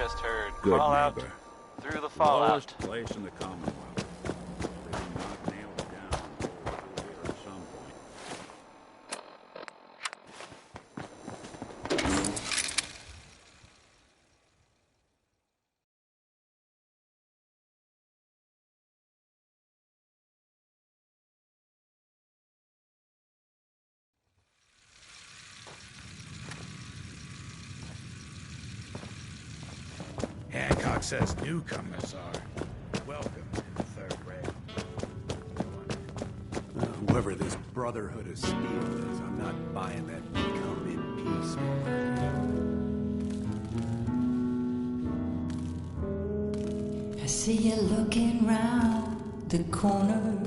just heard. Good Fallout neighbor. through the fallout. Lowest place in the Commonwealth. They did not nail it down over here at some point. Hancock says newcomers are welcome in the third rail. Whoever this Brotherhood of Steel is, I'm not buying that come in peace word. I see you looking round the corner.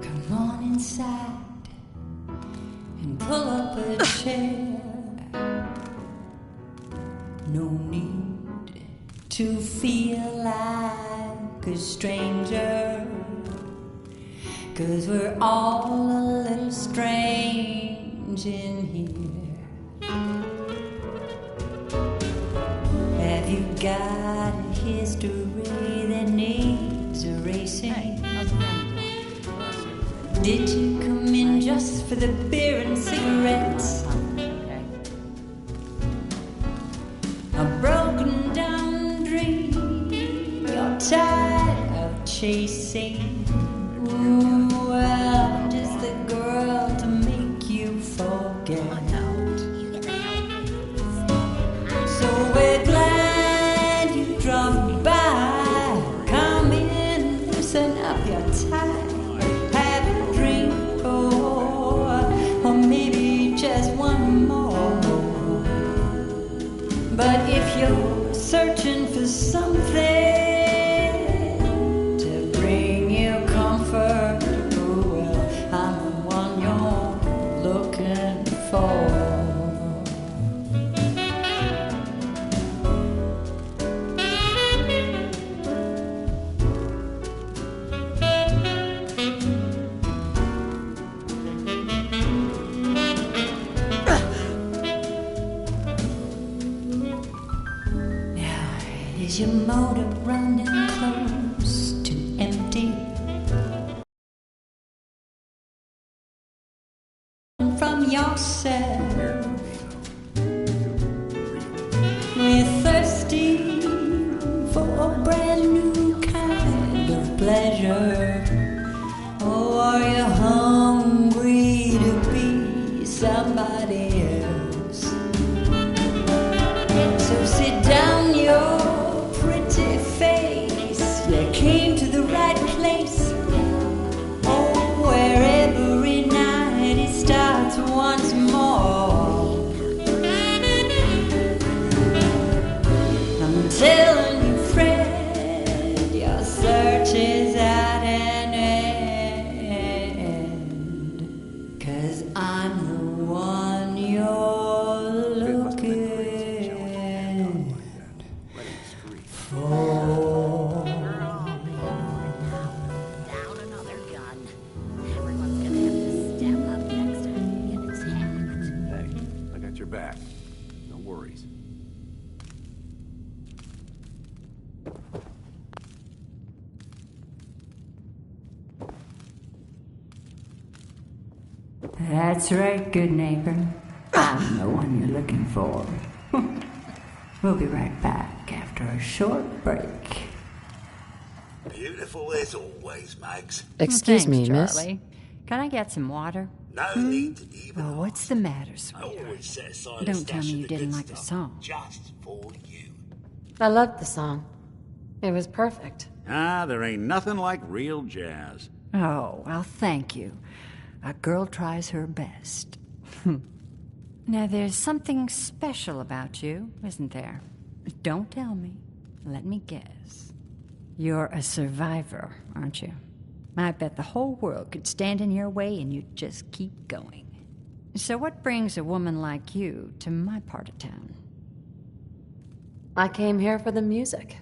Come on inside and pull up a chair. No need to feel like a stranger, 'cause we're all a little strange in here. Have you got a history that needs erasing? Did you come in just for the beer and cigarettes? A broken down dream you're tired of chasing. Ooh, well, I'm just the girl to make you forget. So we're glad you dropped by. Come in, loosen up your tie. Have a drink or maybe just one more. But if you're searching for something to bring you comfort, oh well, I'm the one you're looking for. Is your motor running close to empty? From yourself, we're thirsty for a brand new kind of pleasure. Oh, are you hungry to be somebody else? So sit down, your face, you came to the right place. Oh, where every night it starts once more. I'm telling you, Fred, your search is at an end. 'Cause I'm the one you're looking for. Back. No worries. That's right, good neighbor. I'm the one you're looking for. We'll be right back after a short break. Beautiful as always, Mags. Excuse me, miss. Charlie. Can I get some water? No need to even Oh, what's the matter, I sweetheart? always set aside a Don't tell stash me of you the didn't good like the stuff song. Just for you. I loved the song. It was perfect. Ah, there ain't nothing like real jazz. Oh, well, thank you. A girl tries her best. Now, there's something special about you, isn't there? Don't tell me. Let me guess. You're a survivor, aren't you? I bet the whole world could stand in your way and you'd just keep going. So what brings a woman like you to my part of town? I came here for the music.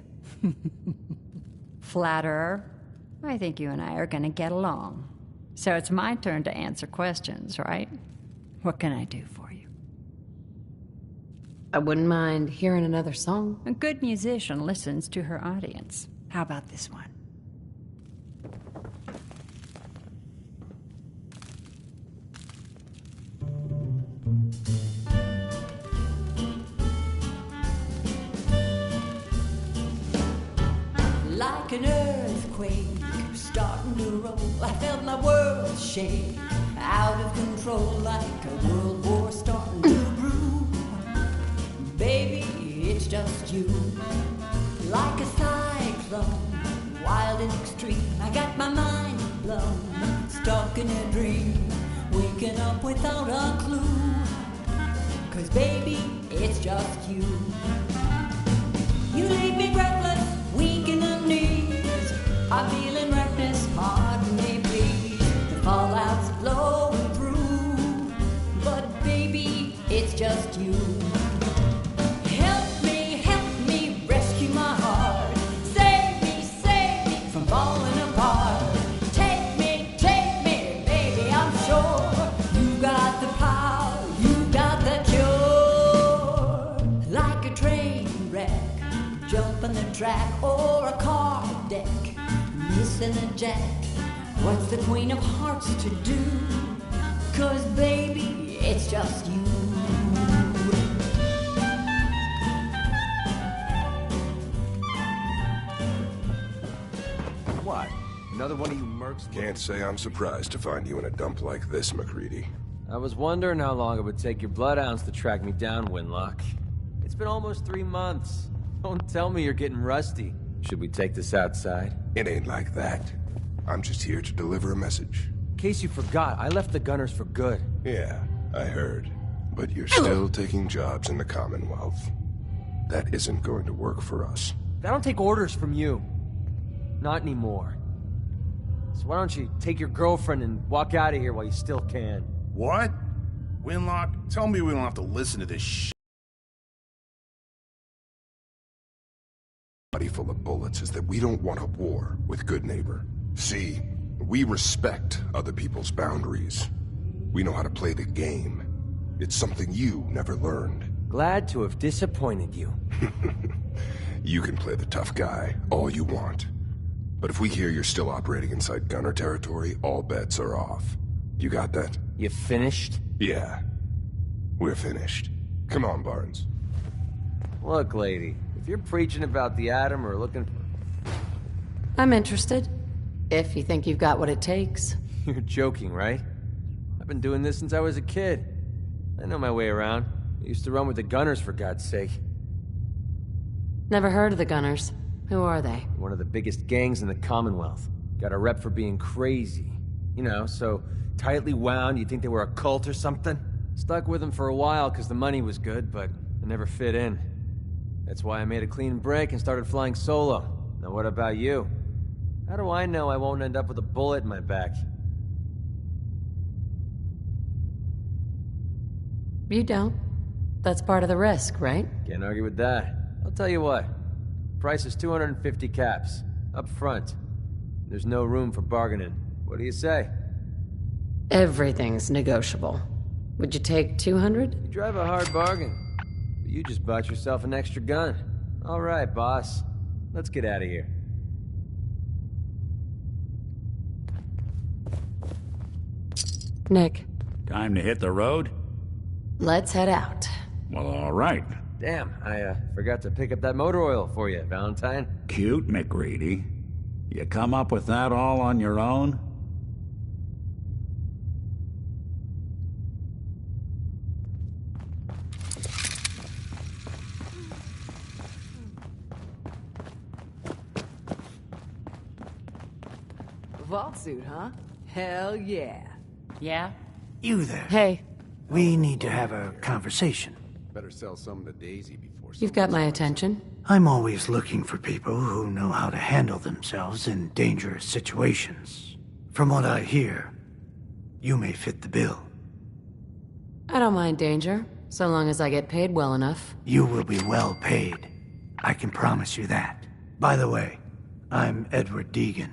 Flatterer. I think you and I are going to get along. So it's my turn to answer questions, right? What can I do for you? I wouldn't mind hearing another song. A good musician listens to her audience. How about this one? Like an earthquake starting to roll, I felt my world shake, out of control, like a world war starting to brew. Baby, it's just you. Like a cyclone, wild and extreme, I got my mind blown, stuck in a dream, waking up without a clue. 'Cause baby, it's just you. You leave me breathless, weak in the knees. I'm feeling reckless, pardon me please. The fallout's flowing through, but baby, it's just you. Help me, rescue my heart. Save me from falling apart. Take me, baby, I'm sure you got the power, you got the cure. Like a train wreck, jumping the track, or a car deck, missing a jack. What's the Queen of Hearts to do? 'Cause baby, it's just you. What? Another one of you mercs? Can't say I'm surprised to find you in a dump like this, MacReady. I was wondering how long it would take your bloodhounds to track me down, Winlock. It's been almost 3 months. Don't tell me you're getting rusty. Should we take this outside? It ain't like that. I'm just here to deliver a message. In case you forgot, I left the Gunners for good. Yeah, I heard. But you're still taking jobs in the Commonwealth. That isn't going to work for us. I don't take orders from you. Not anymore. So why don't you take your girlfriend and walk out of here while you still can? What? Winlock, tell me we don't have to listen to this shit. Full of bullets is that we don't want a war with Good Neighbor. See, we respect other people's boundaries. We know how to play the game. It's something you never learned. Glad to have disappointed you. You can play the tough guy all you want. But if we hear you're still operating inside Gunner territory, all bets are off. You got that? You finished? Yeah. We're finished. Come on, Barnes. Look, lady, if you're preaching about the atom or looking for... I'm interested. If you think you've got what it takes. You're joking, right? I've been doing this since I was a kid. I know my way around. I used to run with the Gunners, for God's sake. Never heard of the Gunners. Who are they? One of the biggest gangs in the Commonwealth. Got a rep for being crazy. You know, so tightly wound you'd think they were a cult or something. Stuck with them for a while because the money was good, but I never fit in. That's why I made a clean break and started flying solo. Now what about you? How do I know I won't end up with a bullet in my back? You don't. That's part of the risk, right? Can't argue with that. I'll tell you what. Price is 250 caps. Up front. There's no room for bargaining. What do you say? Everything's negotiable. Would you take 200? You drive a hard bargain. But you just bought yourself an extra gun. All right, boss. Let's get out of here. Nick, Time to hit the road? let's head out. Well, all right. Damn, I forgot to pick up that motor oil for you, Valentine. Cute, MacReady. You come up with that all on your own? Vault suit, huh? Hell yeah. Yeah? You there. Hey, We need to have a conversation. Better sell some to Daisy before... you've got my attention. I'm always looking for people who know how to handle themselves in dangerous situations. From what I hear, you may fit the bill. I don't mind danger, so long as I get paid well enough. You will be well paid. I can promise you that. By the way, I'm Edward Deegan.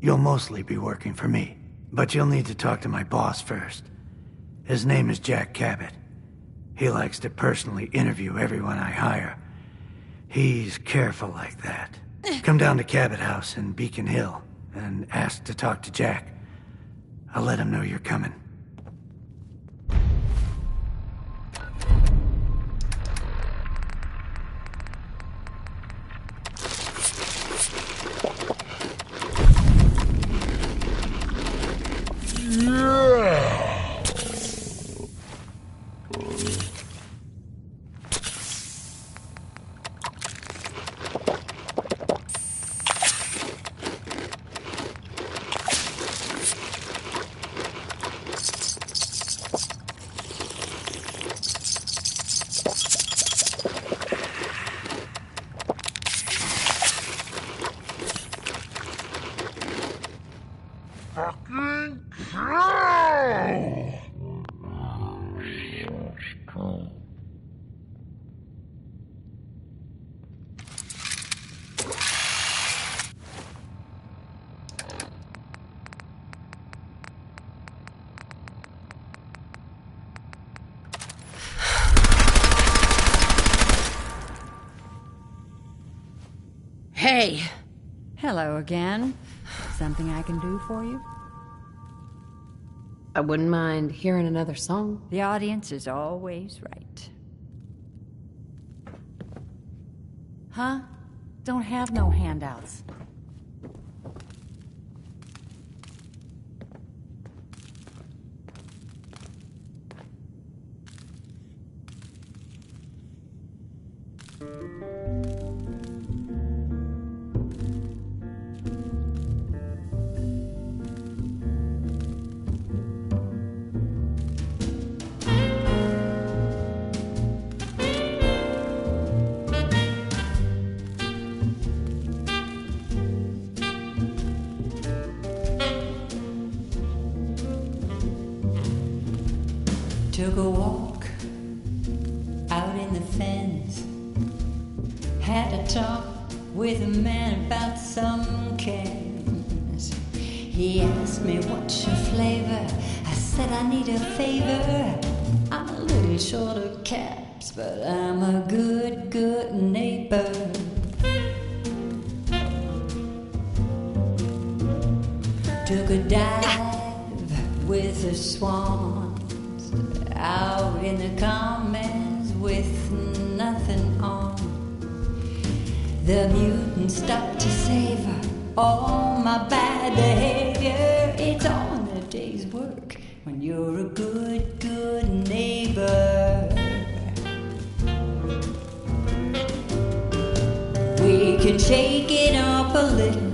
You'll mostly be working for me, but you'll need to talk to my boss first. His name is Jack Cabot. He likes to personally interview everyone I hire. He's careful like that. Come down to Cabot House in Beacon Hill and ask to talk to Jack. I'll let him know you're coming. Hey! Hello again. Something I can do for you? I wouldn't mind hearing another song. The audience is always right. Huh? Don't have no handouts. Took a walk out in the fens. Had a talk with a man about some cans. He asked me what's your flavor. I said I need a favor. I'm a little short of caps, but I'm a good neighbor. Took a dive with the swans out in the commons with nothing on. The mutant stopped to savor all my bad behavior. It's on a day's work when you're a good neighbor. We can shake it up a little,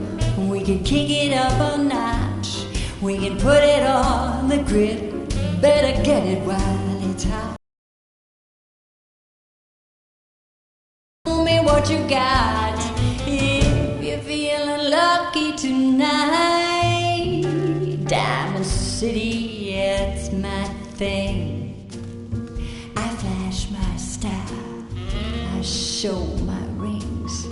we can kick it up a notch, we can put it on the grid. Better get it while it's hot. Tell me what you got. If you're feeling lucky tonight, Diamond City, it's my thing. I flash my style, I show my rings.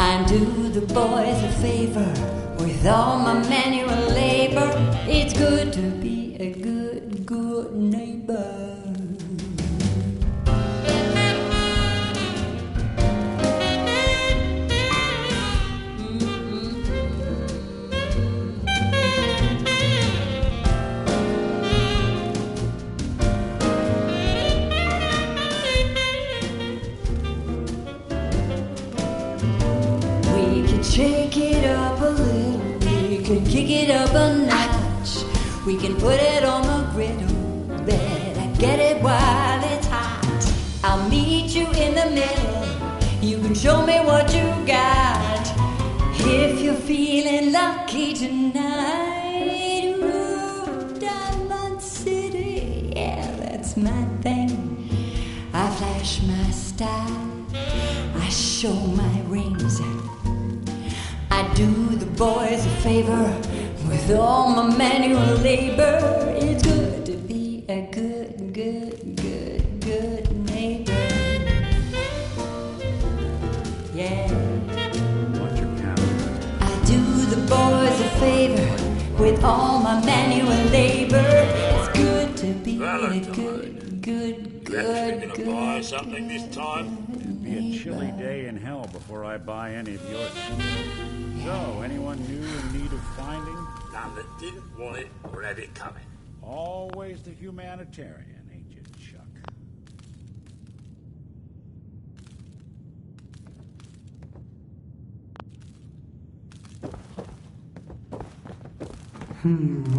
I do the boys a favor with all my manual labor. It's good to be a good neighbor. We can shake it up a little, we can kick it up a notch, we can put it on the griddle. Better get it while it's hot. I'll meet you in the middle. You can show me what you got. If you're feeling lucky tonight, ooh, Diamond City, yeah, that's my thing. I flash my style, I show my rings. I do the boys a favor with all my manual labor. It's good to be a good neighbor. Yeah. Watch your calendar. I do the boys a favor with all my manual labor. It's good to be a Reckon you're gonna buy something this time? It'd be a chilly day in hell before I buy any of yours. So, anyone new in need of finding? None that didn't want it or had it coming. Always the humanitarian, ain't you, Chuck?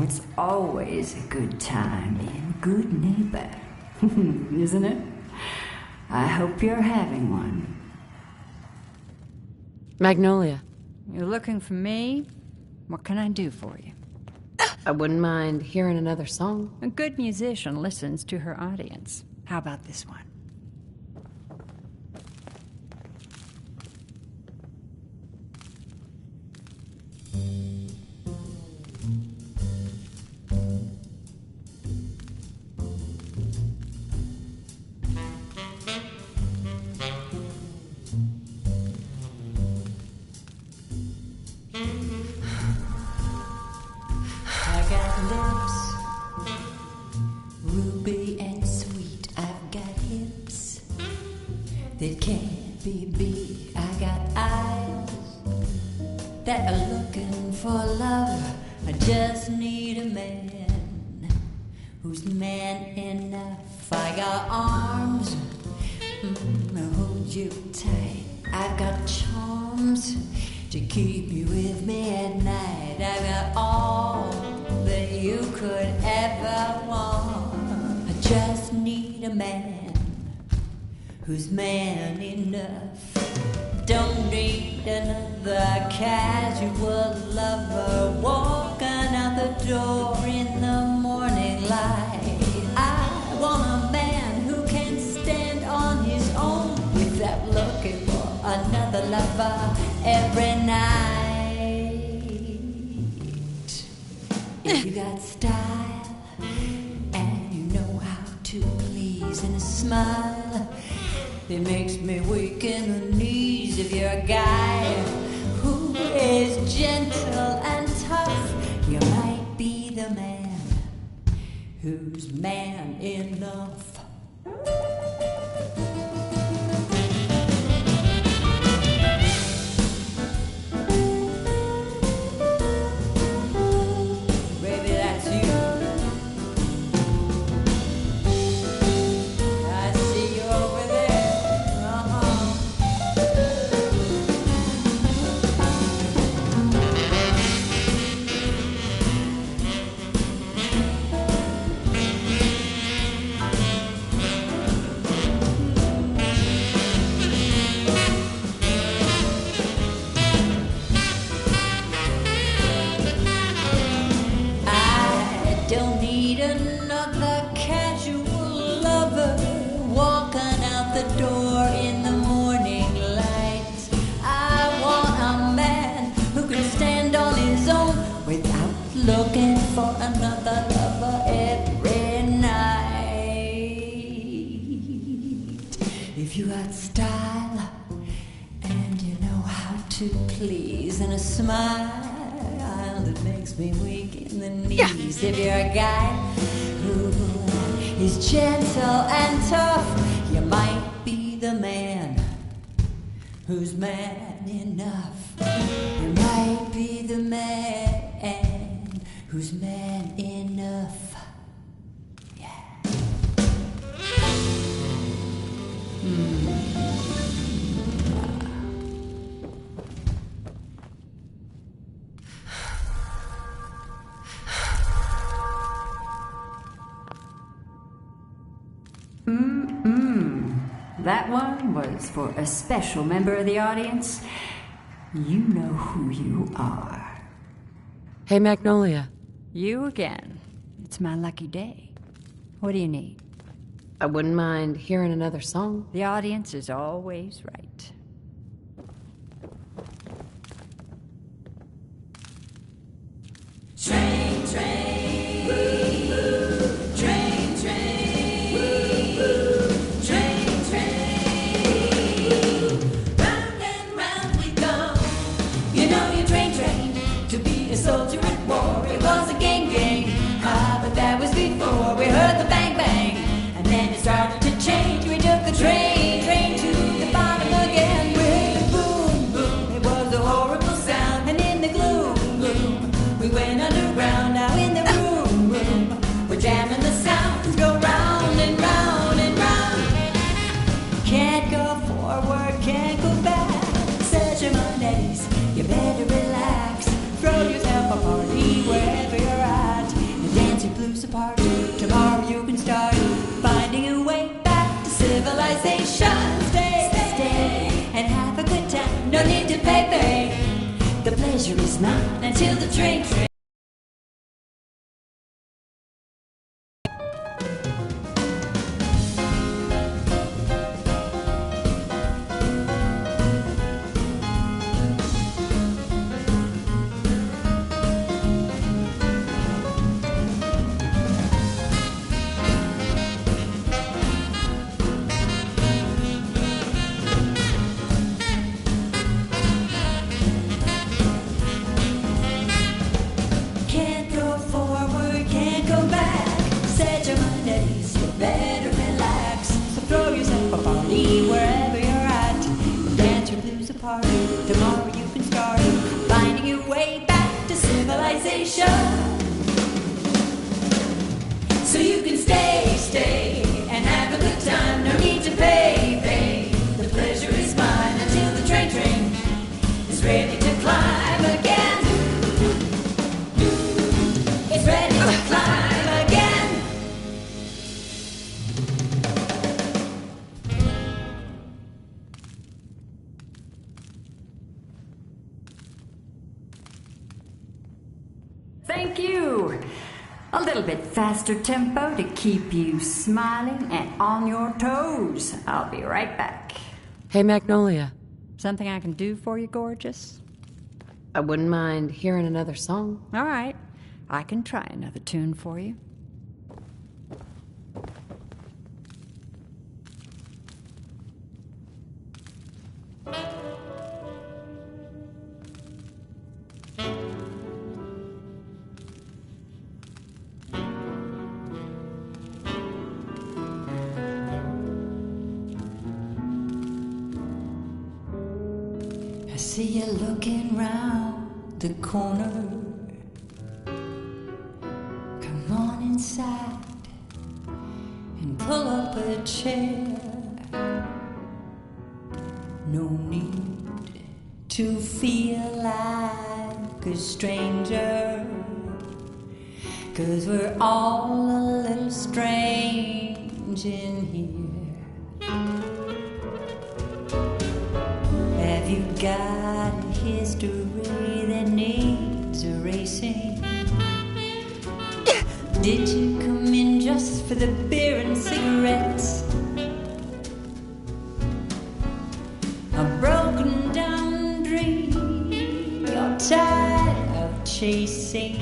It's always a good time being a good neighbor, isn't it? I hope you're having one. Magnolia. You're looking for me? What can I do for you? I wouldn't mind hearing another song. A good musician listens to her audience. How about this one? I got lips, ruby and sweet. I've got hips that can't be beat. I got eyes that are looking for love. I just need a man who's man enough. I got arms to hold you tight. I've got charms to keep you with me at night. I've got all that you could ever want. I just need a man who's man enough. Don't need another casual lover walking out the door in the morning light. I want a man who can stand on his own without looking for another lover every night. If you got style and you know how to please and a smile, it makes me weak in the knees. If you're a guy who is gentle and tough, you might be the man who's man enough. Baby, that's you. I see you over there. I don't need another casual lover walking out the door in the morning light. I want a man who can stand on his own without looking for another lover every night. If you got style and you know how to please and a smile that makes me weak in the knees. If you're a guy who is gentle and tough, you might be the man who's man enough. You might be the man who's man enough. That one was for a special member of the audience. You know who you are. Hey, Magnolia. You again. It's my lucky day. What do you need? I wouldn't mind hearing another song. The audience is always right. Train, train, train, train, train, round and round we go. You know you trained to be a soldier at war. It was a gang, but that was before we heard the bang bang. pleasure is mine until the train. Can't go forward, can't go back. Set your mind at ease, you better relax. So throw yourself a party wherever you're at. Dance your blues apart. Tomorrow you can start finding your way back to civilization. So you can stay, and have a good time. No need to pay. The pleasure is mine until the train is ready to climb again. It's ready to climb again. Thank you. A little bit faster tempo to keep you smiling and on your toes. I'll be right back. Hey, Magnolia. Something I can do for you, gorgeous? I wouldn't mind hearing another song. All right. I can try another tune for you. I see you looking round the corner. Come on inside and pull up a chair. No need to feel like a stranger, 'cause we're all a little strange in here. Have you got a history that needs erasing? Did you come in just for the beer and cigarettes? A broken down dream you're tired of chasing?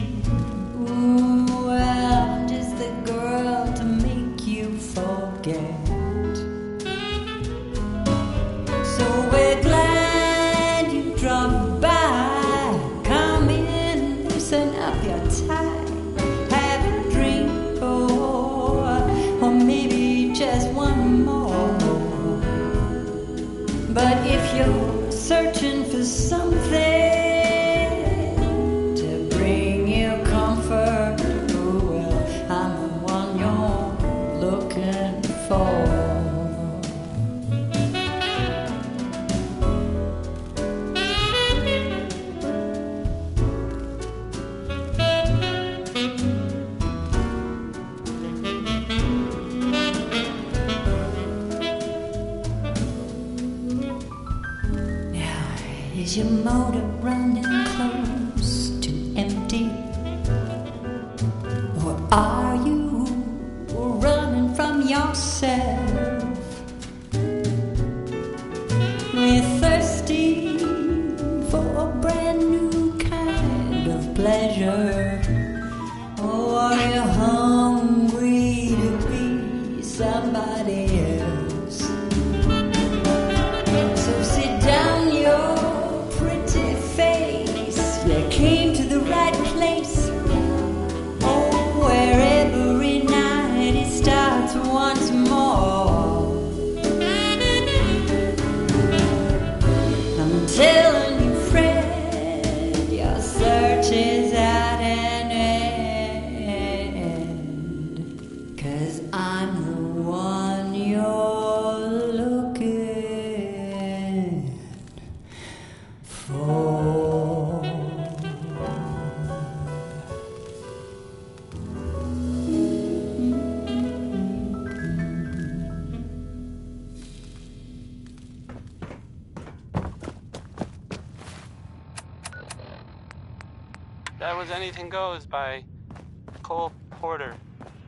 Ooh, well, I'm just the girl to make you forget. So we're glad you dropped by. Come in, loosen up your tie. Have a drink, or maybe just one more. But if you're searching for something to bring you comfort, oh well, I'm the one you're looking for. Is your motor running close to empty? Or are you running from yourself? We're thirsty for a brand new kind of pleasure. Or are you hungry to be somebody else? So sit down your pretty face. You came to the right place. Oh, where every night it starts once more. I'm telling you, friend, your search is at an end. 'Cause I'm the one you're looking for. That was Anything Goes by Cole Porter.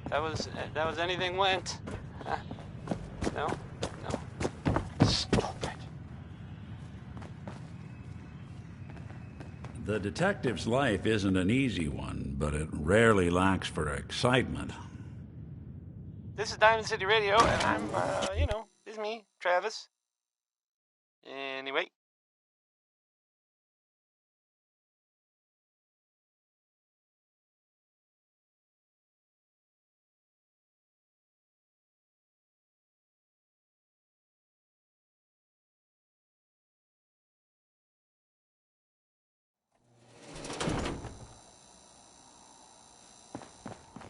That was Anything Went. No? No. Stop it. The detective's life isn't an easy one, but it rarely lacks for excitement. This is Diamond City Radio, and I'm, this is me, Travis. Anyway.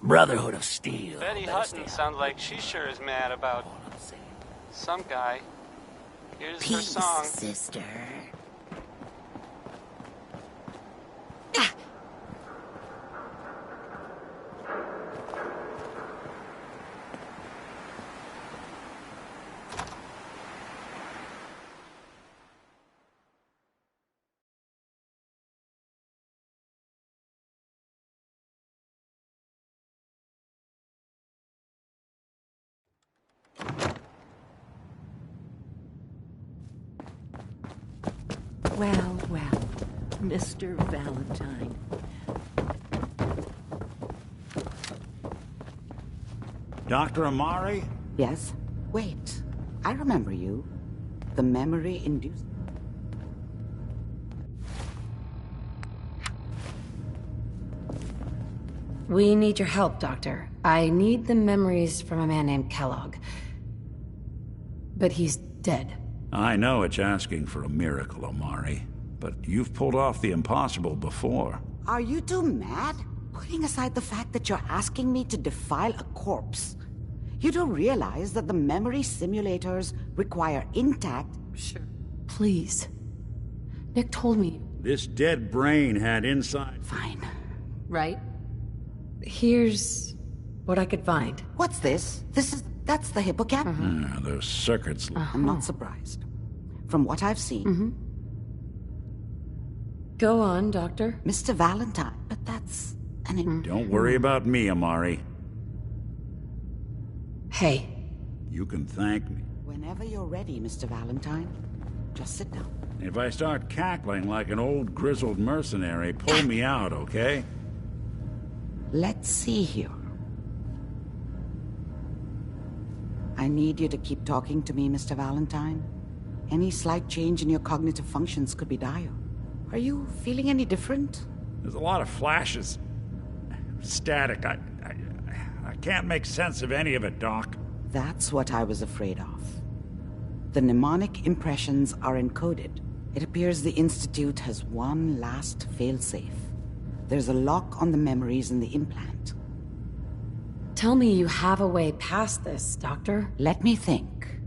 Brotherhood of Steel. Betty Hutton sounds like she sure is mad about some guy. Here's her song. Sister. Well, well, Mr. Valentine. Dr. Amari? Yes? Wait, I remember you. The memory-induced... We need your help, Doctor. I need the memories from a man named Kellogg. But he's dead. I know it's asking for a miracle, Amari, but you've pulled off the impossible before. Are you two mad? Putting aside the fact that you're asking me to defile a corpse, you do realize that the memory simulators require intact... Sure. Please. Nick told me. This dead brain had inside... Fine. Right? Here's what I could find. What's this? That's the hippocamp? Those circuits... I'm not surprised. From what I've seen... Go on, Doctor. Mr. Valentine, but that's... Don't worry about me, Amari. Hey. You can thank me. Whenever you're ready, Mr. Valentine, just sit down. If I start cackling like an old grizzled mercenary, pull me out, okay? Let's see here. I need you to keep talking to me, Mr. Valentine. Any slight change in your cognitive functions could be dire. Are you feeling any different? There's a lot of flashes. Static. I can't make sense of any of it, Doc. That's what I was afraid of. The mnemonic impressions are encoded. It appears the Institute has one last failsafe. There's a lock on the memories in the implant. Tell me you have a way past this, Doctor. Let me think.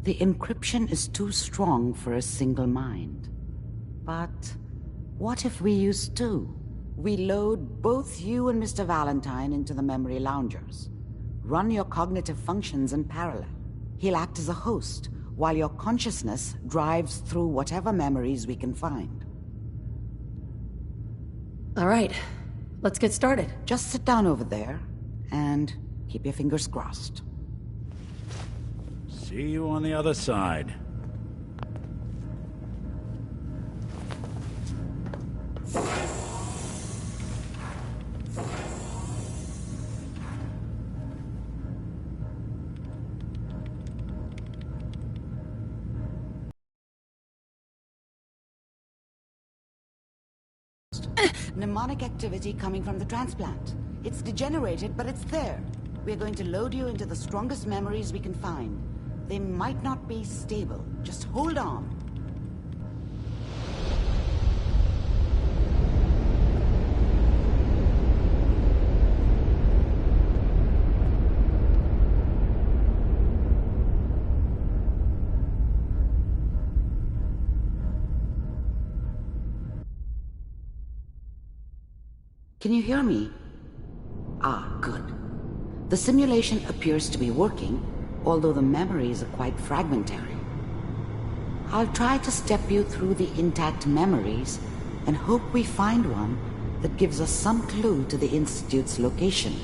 The encryption is too strong for a single mind. But what if we use two? We load both you and Mr. Valentine into the memory loungers. Run your cognitive functions in parallel. He'll act as a host, while your consciousness drives through whatever memories we can find. All right, let's get started. Just sit down over there, and keep your fingers crossed. See you on the other side. Mnemonic activity coming from the transplant. It's degenerated, but it's there. We're going to load you into the strongest memories we can find. They might not be stable. Just hold on. Can you hear me? Ah, good. The simulation appears to be working, although the memories are quite fragmentary. I'll try to step you through the intact memories and hope we find one that gives us some clue to the Institute's location.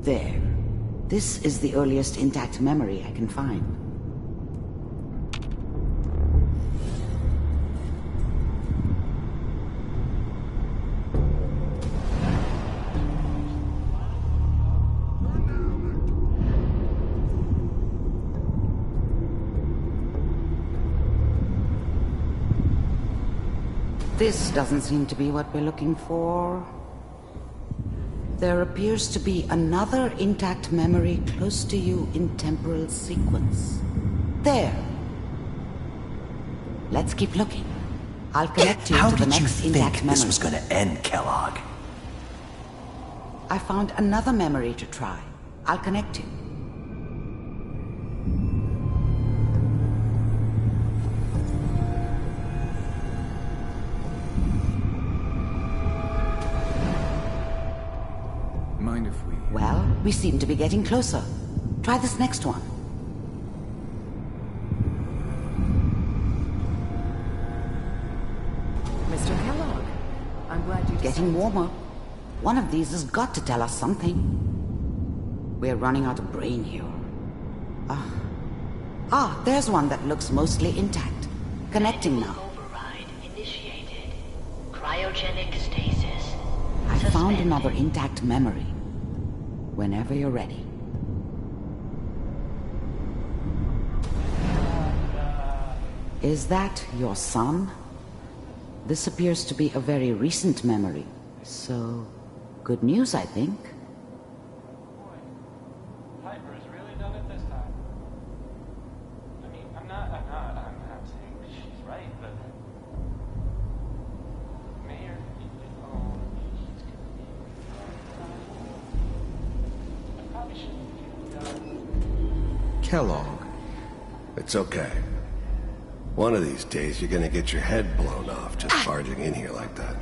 There. This is the earliest intact memory I can find. This doesn't seem to be what we're looking for. There appears to be another intact memory close to you in temporal sequence. There. Let's keep looking. I'll connect you to the next intact memory. How did you think this was going to end, Kellogg? I found another memory to try. I'll connect you. Mind if we... Well, we seem to be getting closer. Try this next one. Mr. Kellogg, I'm glad you Getting warmer. One of these has got to tell us something. We're running out of brain here. There's one that looks mostly intact. Connecting now. Override initiated. Cryogenic stasis. I found another intact memory. Whenever you're ready. Is that your son? This appears to be a very recent memory. So, good news, I think. Piper's really done it this time. I mean, I'm not saying she's right, but Mayor, I probably shouldn't. Kellogg. It's okay. One of these days, you're gonna get your head blown off just barging in here like that.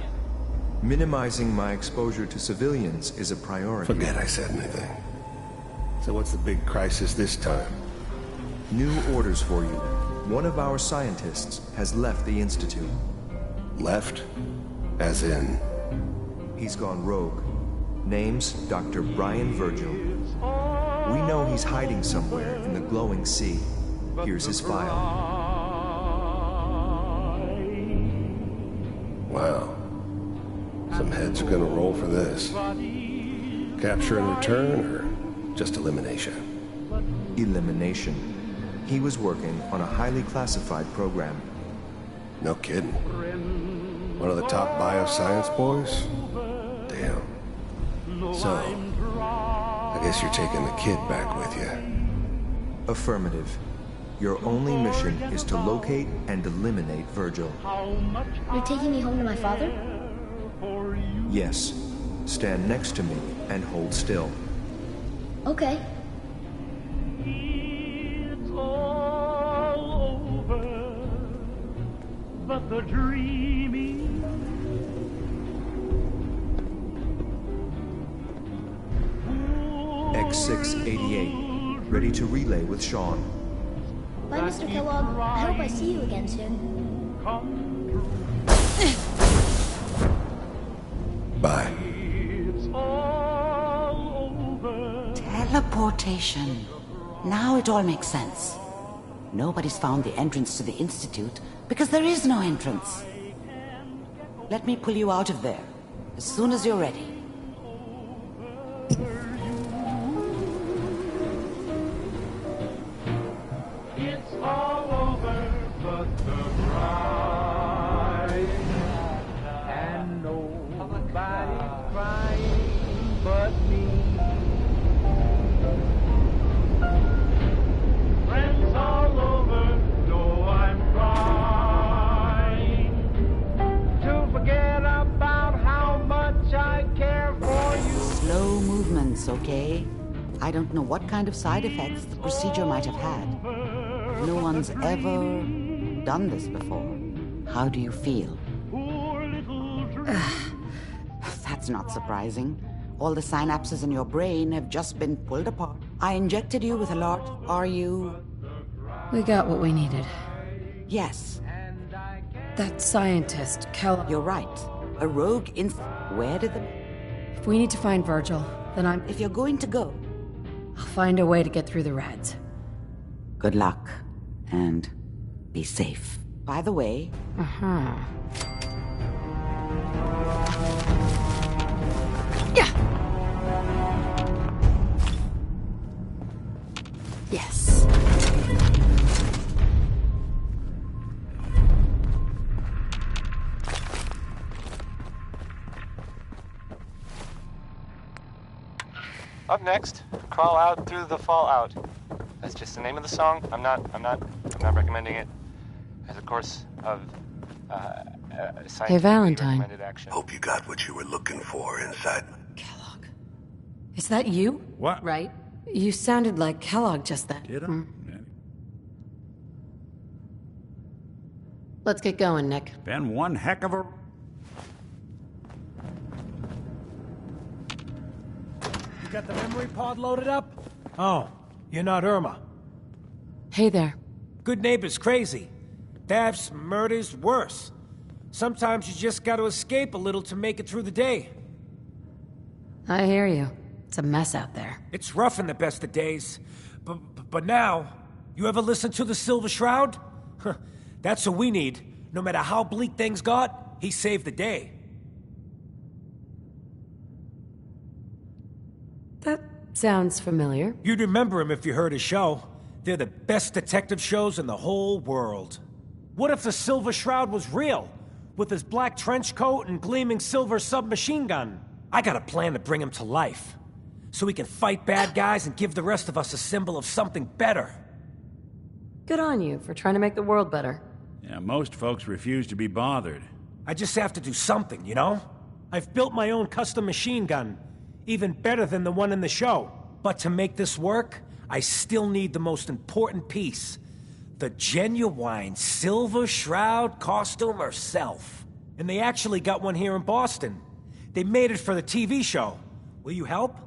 Minimizing my exposure to civilians is a priority. Forget I said anything. So what's the big crisis this time? New orders for you. One of our scientists has left the Institute. Left? As in? He's gone rogue. Name's Dr. Brian Virgil. We know he's hiding somewhere in the glowing sea. Here's his file. Wow. Some heads are gonna roll for this. Capture and return, or just elimination? Elimination. He was working on a highly classified program. No kidding. One of the top bioscience boys? Damn. So, I guess you're taking the kid back with you. Affirmative. Your only mission is to locate and eliminate Virgil. You're taking me home to my father? Yes. Stand next to me and hold still. Okay. It's all over, but the dreaming. X688, ready to relay with Sean. Bye, Mr. Kellogg. I hope I see you again soon. Bye. Teleportation. Now it all makes sense. Nobody's found the entrance to the Institute because there is no entrance. Let me pull you out of there as soon as you're ready. It's all over, but the crying, and nobody's crying but me. Friends all over know I'm trying to forget about how much I care for you. Slow movements, okay? I don't know what kind of side effects the procedure might have had. No one's ever done this before. How do you feel? That's not surprising. All the synapses in your brain have just been pulled apart. I injected you with a lot. Are you... We got what we needed. Yes. That scientist, Kellogg. You're right. A rogue Where did the... If we need to find Virgil, then If you're going to go... I'll find a way to get through the reds. Good luck. And be safe. By the way... Uh-huh. Yeah! Yes. Up next, Crawl Out Through the Fallout. That's just the name of the song. I'm not recommending it as a course of Hey, Valentine. recommended action. Hope you got what you were looking for inside. Kellogg. Is that you? What? Right? You sounded like Kellogg just then. Did I? Let's get going, Nick. Been one heck of a... You got the memory pod loaded up? Oh, you're not Irma. Hey there. Good neighbor's crazy. Thefts, murders, worse. Sometimes you just gotta escape a little to make it through the day. I hear you. It's a mess out there. It's rough in the best of days. But now, you ever listen to the Silver Shroud? That's what we need. No matter how bleak things got, he saved the day. That sounds familiar. You'd remember him if you heard his show. They're the best detective shows in the whole world. What if the Silver Shroud was real? With his black trench coat and gleaming silver submachine gun? I got a plan to bring him to life. So he can fight bad guys and give the rest of us a symbol of something better. Good on you for trying to make the world better. Yeah, most folks refuse to be bothered. I just have to do something, you know? I've built my own custom machine gun. Even better than the one in the show. But to make this work, I still need the most important piece. The genuine Silver Shroud costume herself. And they actually got one here in Boston. They made it for the TV show. Will you help?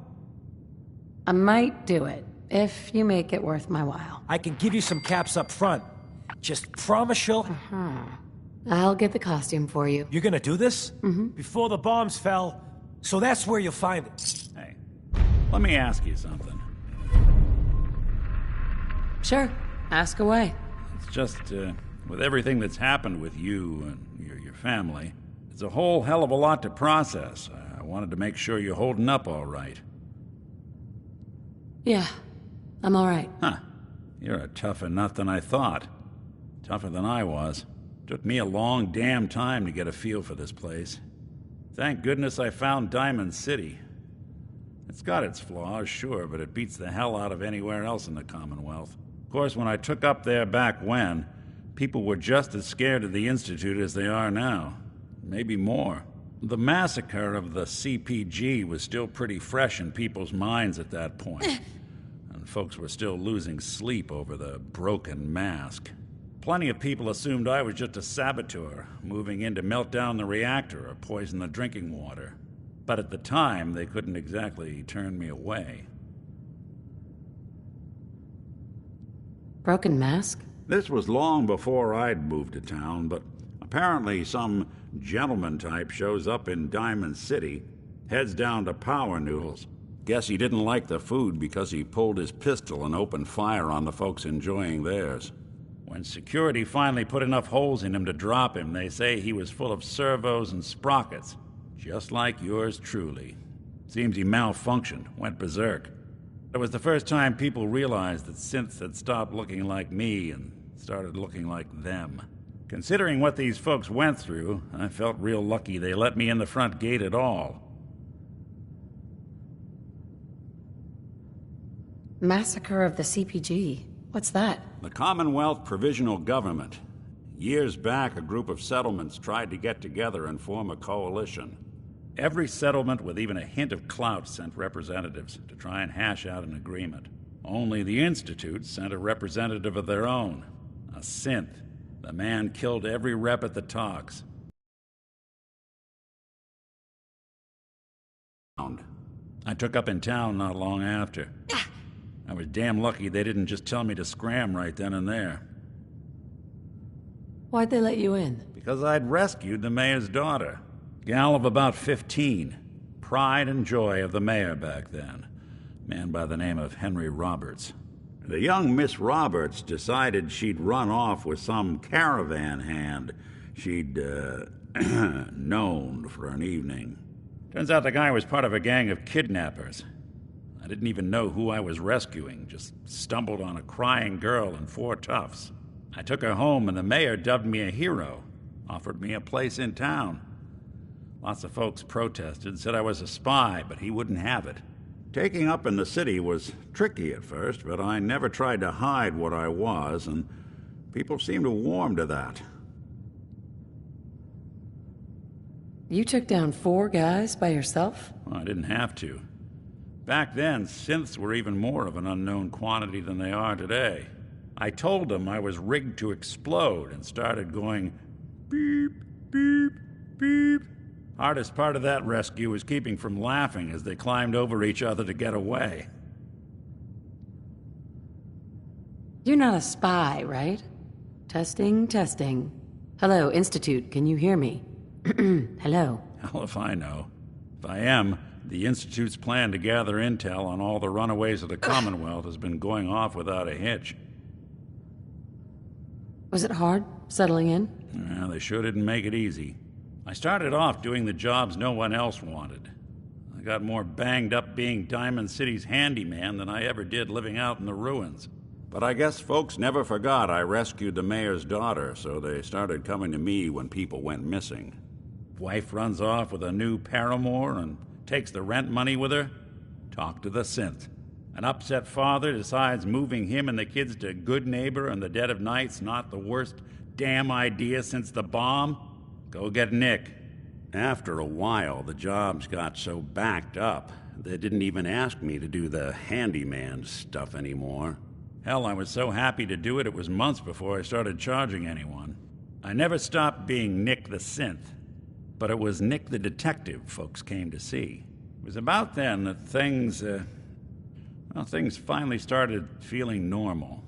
I might do it, if you make it worth my while. I can give you some caps up front. Just promise you'll... I'll get the costume for you. You're gonna do this? Mm-hmm. Before the bombs fell, so that's where you'll find it. Hey, let me ask you something. Sure, ask away. It's just, with everything that's happened with you and your family, it's a whole hell of a lot to process. I wanted to make sure you're holding up all right. Yeah, I'm all right. Huh. You're a tougher nut than I thought. Tougher than I was. Took me a long damn time to get a feel for this place. Thank goodness I found Diamond City. It's got its flaws, sure, but it beats the hell out of anywhere else in the Commonwealth. Of course, when I took up there back when, people were just as scared of the Institute as they are now. Maybe more. The massacre of the CPG was still pretty fresh in people's minds at that point. And folks were still losing sleep over the broken mask. Plenty of people assumed I was just a saboteur, moving in to melt down the reactor or poison the drinking water. But at the time, they couldn't exactly turn me away. Broken mask? This was long before I'd moved to town, but apparently some gentleman type shows up in Diamond City, heads down to Power Noodles. Guess he didn't like the food because he pulled his pistol and opened fire on the folks enjoying theirs. When security finally put enough holes in him to drop him, they say he was full of servos and sprockets, just like yours truly. Seems he malfunctioned, went berserk. It was the first time people realized that synths had stopped looking like me and started looking like them. Considering what these folks went through, I felt real lucky they let me in the front gate at all. Massacre of the CPG. What's that? The Commonwealth Provisional Government. Years back, a group of settlements tried to get together and form a coalition. Every settlement with even a hint of clout sent representatives to try and hash out an agreement. Only the Institute sent a representative of their own, a synth. The man killed every rep at the talks. I took up in town not long after. I was damn lucky they didn't just tell me to scram right then and there. Why'd they let you in? Because I'd rescued the mayor's daughter. Gal of about 15. Pride and joy of the mayor back then. Man by the name of Henry Roberts. The young Miss Roberts decided she'd run off with some caravan hand she'd, known for an evening. Turns out the guy was part of a gang of kidnappers. I didn't even know who I was rescuing, just stumbled on a crying girl and 4 toughs. I took her home and the mayor dubbed me a hero, offered me a place in town. Lots of folks protested, said I was a spy, but he wouldn't have it. Taking up in the city was tricky at first, but I never tried to hide what I was, and people seemed to warm to that. You took down 4 guys by yourself? Well, I didn't have to. Back then, synths were even more of an unknown quantity than they are today. I told them I was rigged to explode and started going beep, beep, beep. Hardest part of that rescue was keeping from laughing as they climbed over each other to get away. You're not a spy, right? Testing, testing. Hello, Institute, can you hear me? Hello. Hell if I know. If I am, the Institute's plan to gather intel on all the runaways of the Commonwealth has been going off without a hitch. Was it hard, settling in? Well, they sure didn't make it easy. I started off doing the jobs no one else wanted. I got more banged up being Diamond City's handyman than I ever did living out in the ruins. But I guess folks never forgot I rescued the mayor's daughter, so they started coming to me when people went missing. Wife runs off with a new paramour and takes the rent money with her. Talk to the synth. An upset father decides moving him and the kids to Good Neighbor in the dead of night's not the worst damn idea since the bomb. Go get Nick. After a while, the jobs got so backed up, they didn't even ask me to do the handyman stuff anymore. Hell, I was so happy to do it, it was months before I started charging anyone. I never stopped being Nick the Synth, but it was Nick the Detective folks came to see. It was about then that things finally started feeling normal.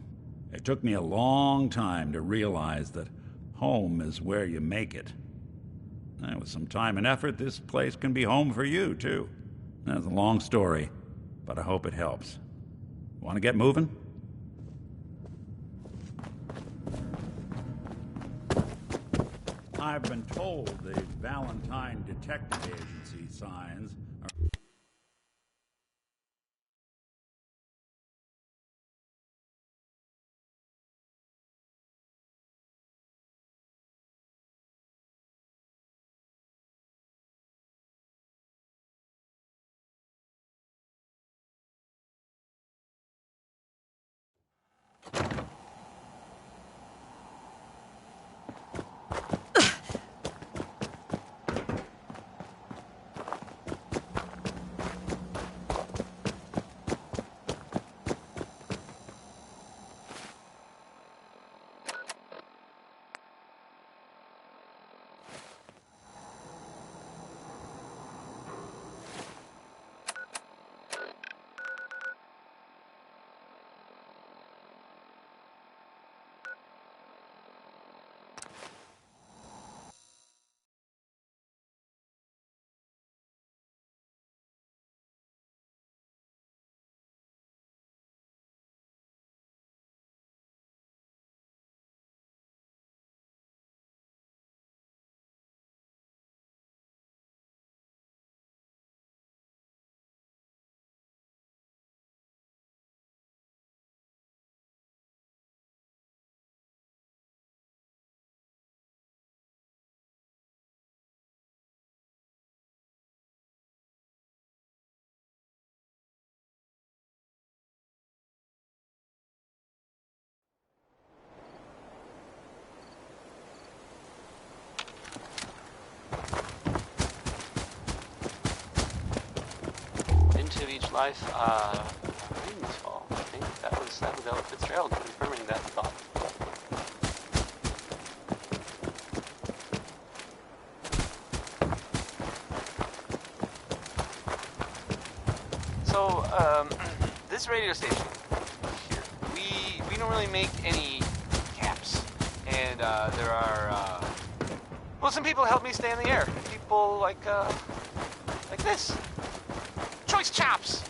It took me a long time to realize that home is where you make it. With some time and effort, this place can be home for you, too. That's a long story, but I hope it helps. Want to get moving? I've been told the Valentine Detective Agency signs are... Into each life, rains fall. I think that was Ella Fitzgerald confirming that thought. So, this radio station here, we don't really make any caps, And there are, well, some people help me stay in the air. People like this. Choice Chops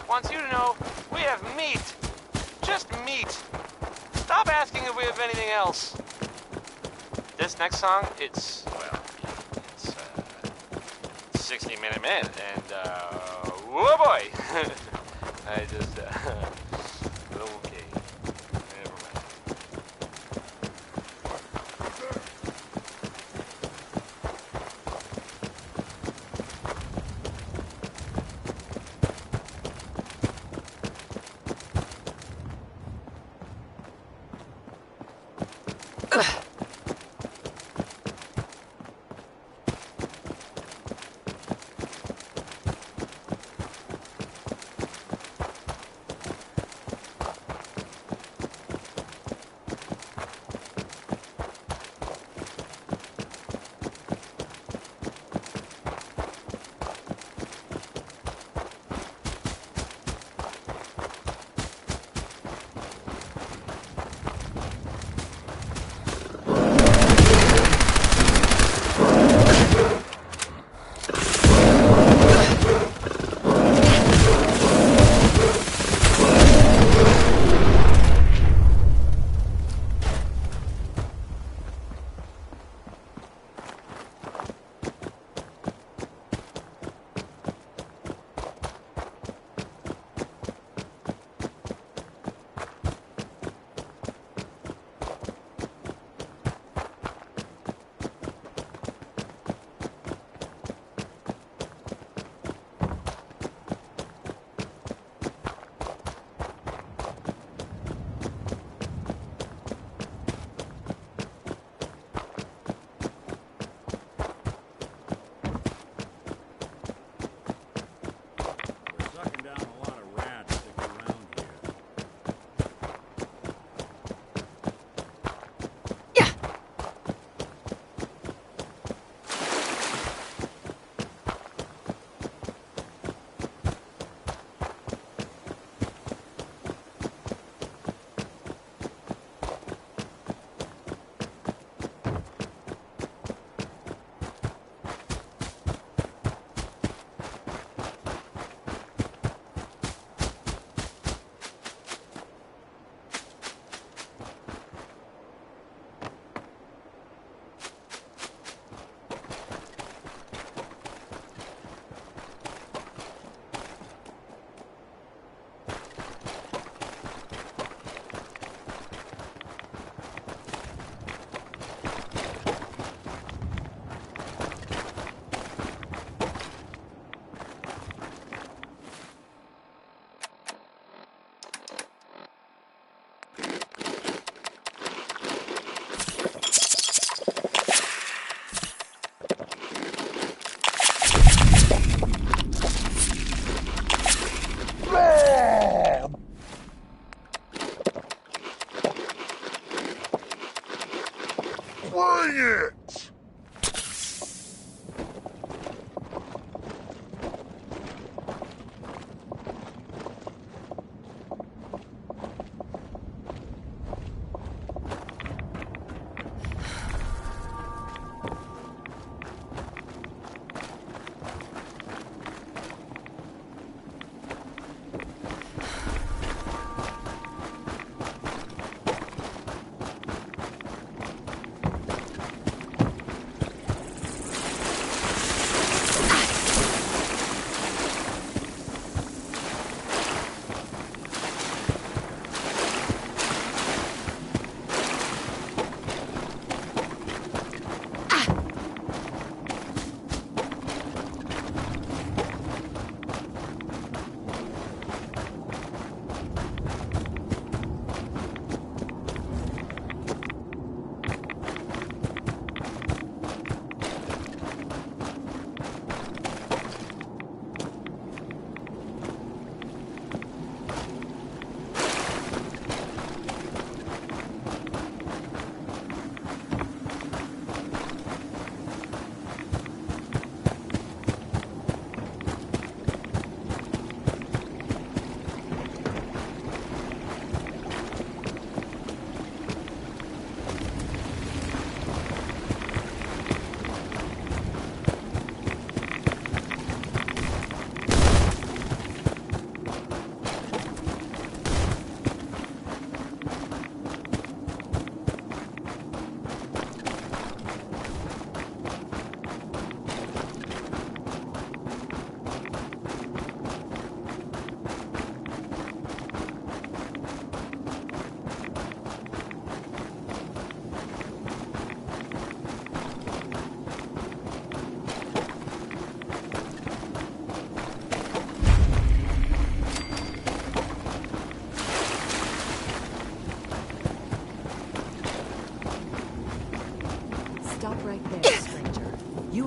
wants you to know we have meat. Just meat. Stop asking if we have anything else. This next song, it's a 60-minute man, and, whoa boy! I just, okay, never mind.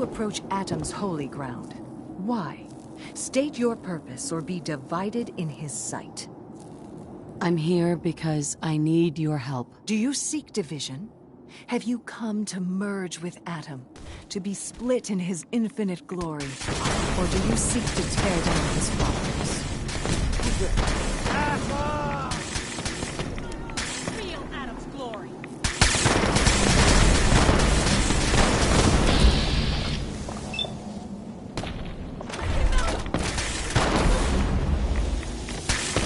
to approach Atom's holy ground. Why? State your purpose or be divided in his sight. I'm here because I need your help. Do you seek division? Have you come to merge with Atom, to be split in his infinite glory? Or do you seek to tear down his followers? Feel Atom's glory.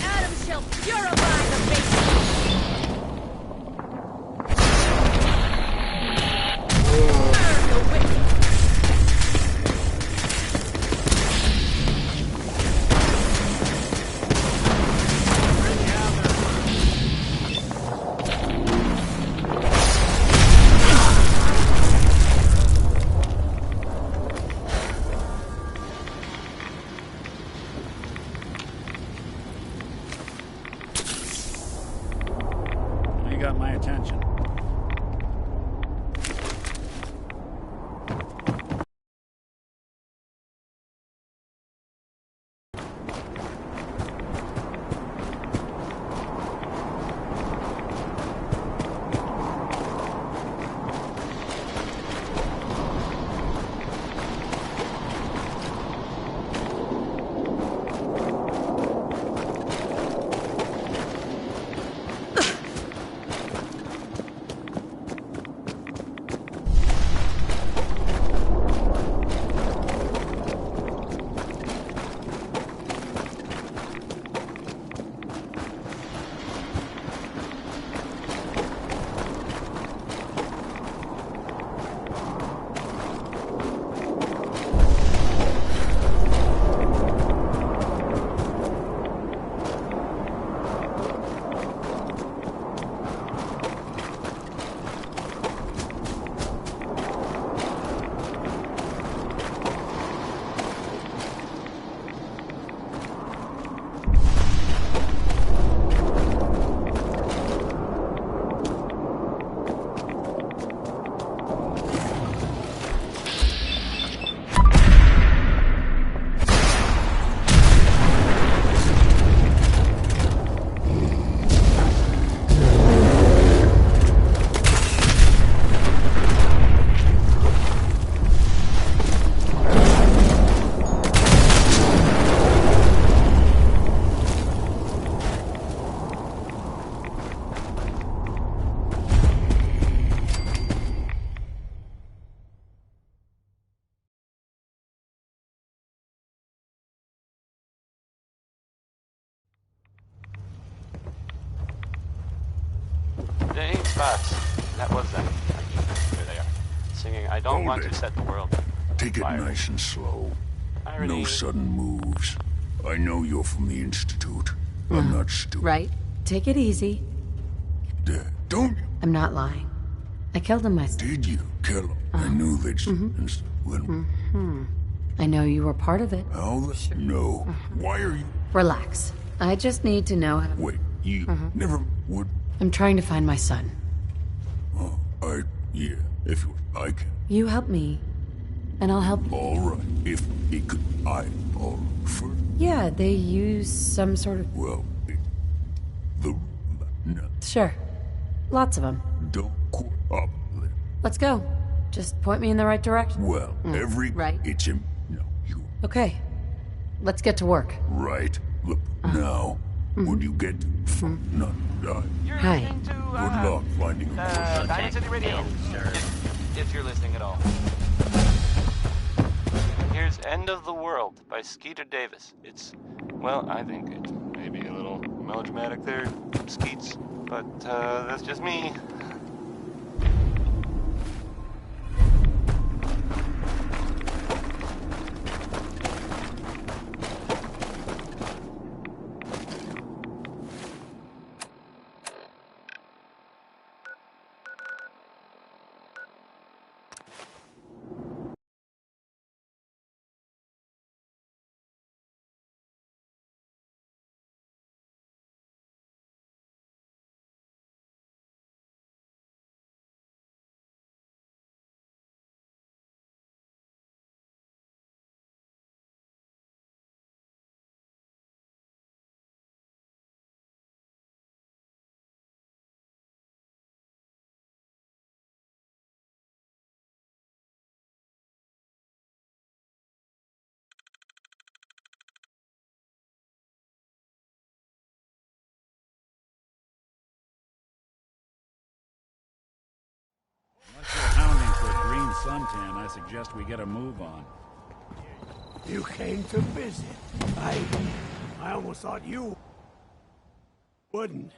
Atom shall purify the base. You got my attention. Dang, Fox. That was them. There they are. Singing, I don't want to set the world on Take it fire. nice and slow. Irony. No sudden moves. I know you're from the Institute. I'm not stupid. Right? Take it easy. Don't... I'm not lying. I killed him myself. Did you kill him? I knew they'd... I know you were part of it. How the... No. Why are you... Relax. I just need to know how to... Wait, you never would... I'm trying to find my son. Yeah, if I can. You help me, and I'll help you. All right, if he could... all for... Yeah, they use some sort of... Well, no, Sure. Lots of them. don't quit up. Let's go. Just point me in the right direction. Well, Right. It's him. No, you... Okay. Let's get to work. Right. Look, now, when you get not die. Hi. Good luck finding a person. Diamond City Radio. If you're listening at all. Here's End of the World by Skeeter Davis. It's, well, I think it's maybe a little melodramatic there, Skeets, but that's just me. suntan, I suggest we get a move on. You came to visit. I almost thought you wouldn't.